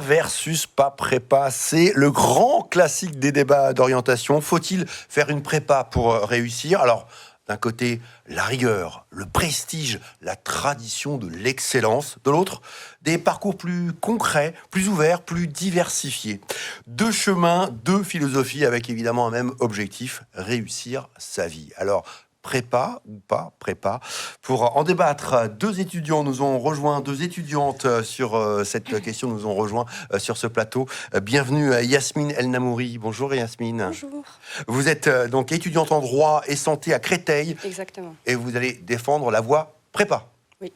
versus pas prépa, c'est le grand classique des débats d'orientation. Faut-il faire une prépa pour réussir ? Alors, d'un côté, la rigueur, le prestige, la tradition de l'excellence. De l'autre, des parcours plus concrets, plus ouverts, plus diversifiés. Deux chemins, deux philosophies avec évidemment un même objectif, réussir sa vie. Alors, prépa ou pas prépa. Pour en débattre, deux étudiants nous ont rejoints, deux étudiantes sur cette question nous ont rejoints sur ce plateau. Bienvenue à Yasmine El Namouri. Bonjour Yasmine. Bonjour. Vous êtes donc étudiante en droit et santé à Créteil. Exactement. Et vous allez défendre la voie prépa. Oui.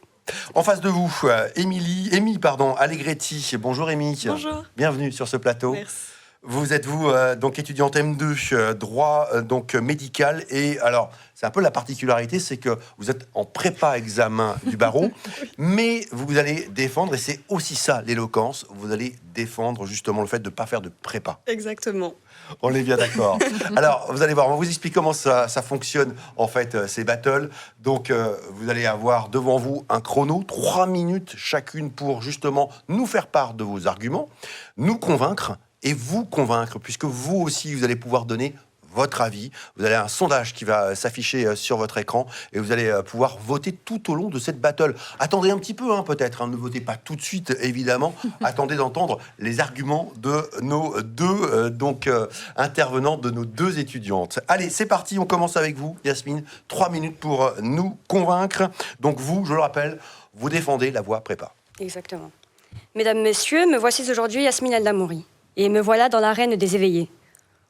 En face de vous, Émie Allegretti. Bonjour Émie. Bonjour. Bienvenue sur ce plateau. Merci. Vous êtes donc étudiante M2, droit donc médical, et alors c'est un peu la particularité, c'est que vous êtes en prépa examen du barreau, mais vous allez défendre, et c'est aussi ça l'éloquence, vous allez défendre justement le fait de ne pas faire de prépa. Exactement. On est bien d'accord. Alors vous allez voir, on va vous expliquer comment ça fonctionne en fait ces battles. Donc vous allez avoir devant vous un chrono, 3 minutes chacune pour justement nous faire part de vos arguments, nous convaincre et vous convaincre, puisque vous aussi, vous allez pouvoir donner votre avis. Vous avez un sondage qui va s'afficher sur votre écran et vous allez pouvoir voter tout au long de cette battle. Attendez un petit peu, peut-être. Ne votez pas tout de suite, évidemment. Attendez d'entendre les arguments de nos deux intervenants, de nos deux étudiantes. Allez, c'est parti. On commence avec vous, Yasmine. 3 minutes pour nous convaincre. Donc vous, je le rappelle, vous défendez la voie prépa. Exactement. Mesdames, Messieurs, me voici aujourd'hui Yasmine El Namouri. Et me voilà dans l'arène des éveillés.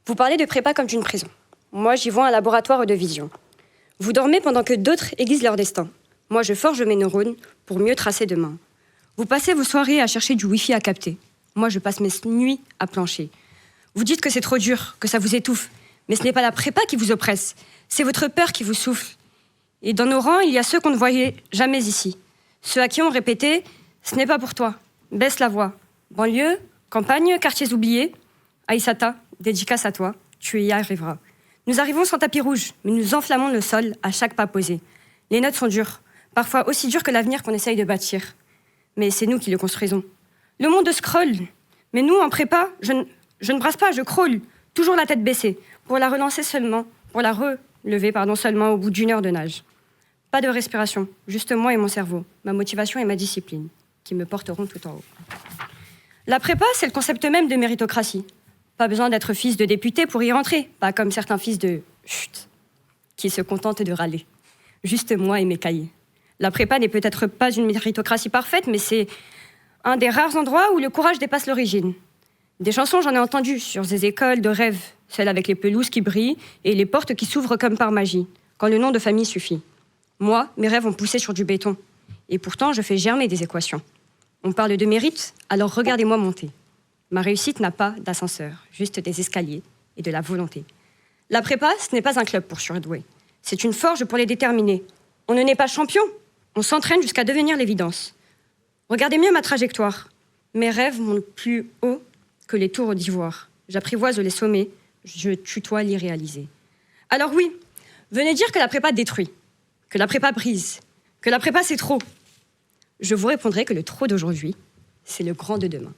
Vous parlez de prépa comme d'une prison. Moi, j'y vois un laboratoire de vision. Vous dormez pendant que d'autres aiguisent leur destin. Moi, je forge mes neurones pour mieux tracer demain. Vous passez vos soirées à chercher du Wi-Fi à capter. Moi, je passe mes nuits à plancher. Vous dites que c'est trop dur, que ça vous étouffe. Mais ce n'est pas la prépa qui vous oppresse. C'est votre peur qui vous souffle. Et dans nos rangs, il y a ceux qu'on ne voyait jamais ici. Ceux à qui on répétait « Ce n'est pas pour toi. Baisse la voix. » Banlieue, campagne, quartiers oubliés. Aïssata, dédicace à toi, tu y arriveras. Nous arrivons sans tapis rouge, mais nous enflammons le sol à chaque pas posé. Les notes sont dures, parfois aussi dures que l'avenir qu'on essaye de bâtir. Mais c'est nous qui le construisons. Le monde scrolle. Mais nous, en prépa, je ne brasse pas, je crawl. Toujours la tête baissée, pour la relever seulement seulement au bout d'1 heure de nage. Pas de respiration, juste moi et mon cerveau, ma motivation et ma discipline, qui me porteront tout en haut. La prépa, c'est le concept même de méritocratie. Pas besoin d'être fils de député pour y rentrer, pas comme certains fils de chut, qui se contentent de râler. Juste moi et mes cahiers. La prépa n'est peut-être pas une méritocratie parfaite, mais c'est un des rares endroits où le courage dépasse l'origine. Des chansons, j'en ai entendu sur ces écoles de rêve, celles avec les pelouses qui brillent et les portes qui s'ouvrent comme par magie, quand le nom de famille suffit. Moi, mes rêves ont poussé sur du béton. Et pourtant, je fais germer des équations. On parle de mérite, alors regardez-moi monter. Ma réussite n'a pas d'ascenseur, juste des escaliers et de la volonté. La prépa, ce n'est pas un club pour surdoués. C'est une forge pour les déterminés. On ne naît pas champion, on s'entraîne jusqu'à devenir l'évidence. Regardez mieux ma trajectoire. Mes rêves montent plus haut que les tours d'ivoire. J'apprivoise les sommets, je tutoie l'irréalisé. Alors oui, venez dire que la prépa détruit, que la prépa brise, que la prépa c'est trop. Je vous répondrai que le trop d'aujourd'hui, c'est le grand de demain.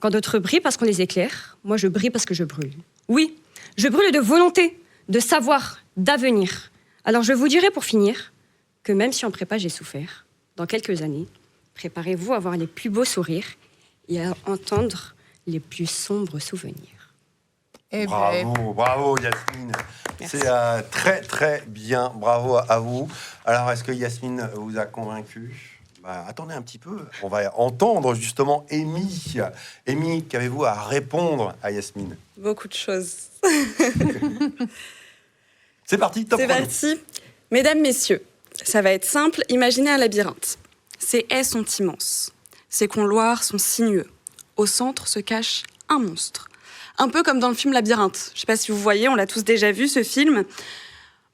Quand d'autres brillent parce qu'on les éclaire, moi je brille parce que je brûle. Oui, je brûle de volonté, de savoir, d'avenir. Alors je vous dirai pour finir que même si en prépa j'ai souffert, dans quelques années, préparez-vous à voir les plus beaux sourires et à entendre les plus sombres souvenirs. Bravo Yasmine. Merci. C'est très très bien, bravo à vous. Alors est-ce que Yasmine vous a convaincu ? Attendez un petit peu, on va entendre justement Émie. Émie, qu'avez-vous à répondre à Yasmine ? Beaucoup de choses. C'est parti, top. C'est parti. Mesdames, messieurs, ça va être simple. Imaginez un labyrinthe. Ses haies sont immenses. Ses couloirs sont sinueux. Au centre se cache un monstre. Un peu comme dans le film Labyrinthe. Je ne sais pas si vous voyez, on l'a tous déjà vu, ce film.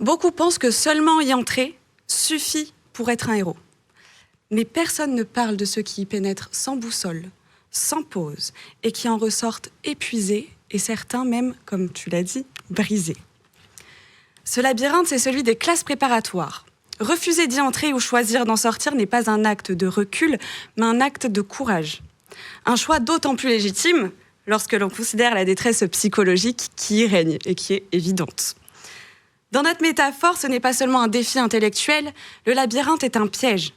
Beaucoup pensent que seulement y entrer suffit pour être un héros. Mais personne ne parle de ceux qui y pénètrent sans boussole, sans pause, et qui en ressortent épuisés, et certains même, comme tu l'as dit, brisés. Ce labyrinthe, c'est celui des classes préparatoires. Refuser d'y entrer ou choisir d'en sortir n'est pas un acte de recul, mais un acte de courage. Un choix d'autant plus légitime lorsque l'on considère la détresse psychologique qui y règne et qui est évidente. Dans notre métaphore, ce n'est pas seulement un défi intellectuel, le labyrinthe est un piège.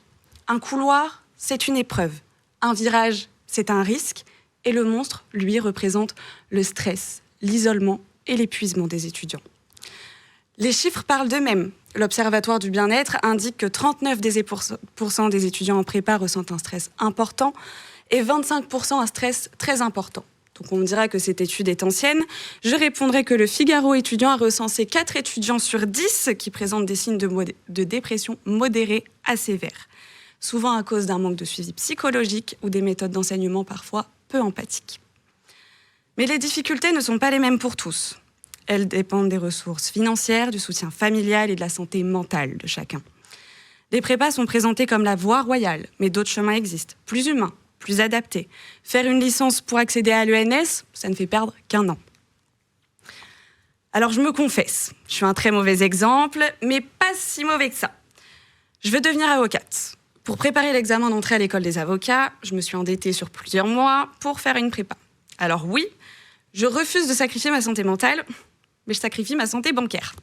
Un couloir, c'est une épreuve. Un virage, c'est un risque. Et le monstre, lui, représente le stress, l'isolement et l'épuisement des étudiants. Les chiffres parlent d'eux-mêmes. L'Observatoire du bien-être indique que 39% des étudiants en prépa ressentent un stress important et 25% un stress très important. Donc on me dira que cette étude est ancienne. Je répondrai que le Figaro étudiant a recensé 4 étudiants sur 10 qui présentent des signes de dépression modérée à sévère, souvent à cause d'un manque de suivi psychologique ou des méthodes d'enseignement parfois peu empathiques. Mais les difficultés ne sont pas les mêmes pour tous. Elles dépendent des ressources financières, du soutien familial et de la santé mentale de chacun. Les prépas sont présentés comme la voie royale, mais d'autres chemins existent, plus humains, plus adaptés. Faire une licence pour accéder à l'ENS, ça ne fait perdre qu'1 an. Alors je me confesse, je suis un très mauvais exemple, mais pas si mauvais que ça. Je veux devenir avocate. Pour préparer l'examen d'entrée à l'école des avocats, je me suis endettée sur plusieurs mois pour faire une prépa. Alors oui, je refuse de sacrifier ma santé mentale, mais je sacrifie ma santé bancaire.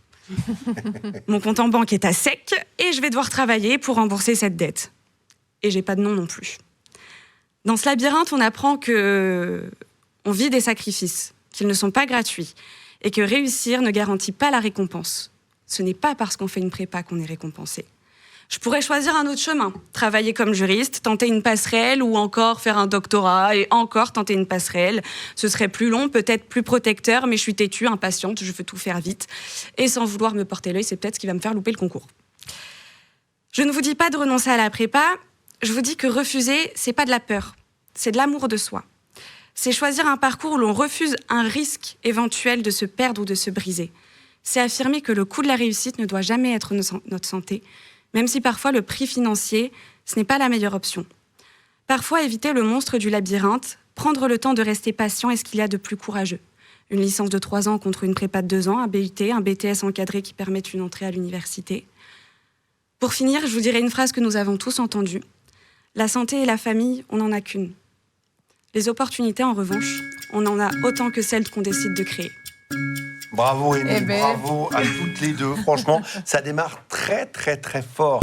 Mon compte en banque est à sec et je vais devoir travailler pour rembourser cette dette. Et j'ai pas de nom non plus. Dans ce labyrinthe, on apprend que on vit des sacrifices, qu'ils ne sont pas gratuits et que réussir ne garantit pas la récompense. Ce n'est pas parce qu'on fait une prépa qu'on est récompensé. Je pourrais choisir un autre chemin, travailler comme juriste, tenter une passerelle ou encore faire un doctorat et encore tenter une passerelle. Ce serait plus long, peut-être plus protecteur, mais je suis têtue, impatiente, je veux tout faire vite. Et sans vouloir me porter l'œil, c'est peut-être ce qui va me faire louper le concours. Je ne vous dis pas de renoncer à la prépa, je vous dis que refuser, c'est pas de la peur, c'est de l'amour de soi. C'est choisir un parcours où l'on refuse un risque éventuel de se perdre ou de se briser. C'est affirmer que le coût de la réussite ne doit jamais être notre santé, même si parfois le prix financier, ce n'est pas la meilleure option. Parfois, éviter le monstre du labyrinthe, prendre le temps de rester patient est ce qu'il y a de plus courageux. Une licence de 3 ans contre une prépa de 2 ans, un BUT, un BTS encadré qui permettent une entrée à l'université. Pour finir, je vous dirai une phrase que nous avons tous entendue. La santé et la famille, on n'en a qu'une. Les opportunités, en revanche, on en a autant que celles qu'on décide de créer. Bravo Émile, bravo à toutes les deux. Franchement, ça démarre très très très fort.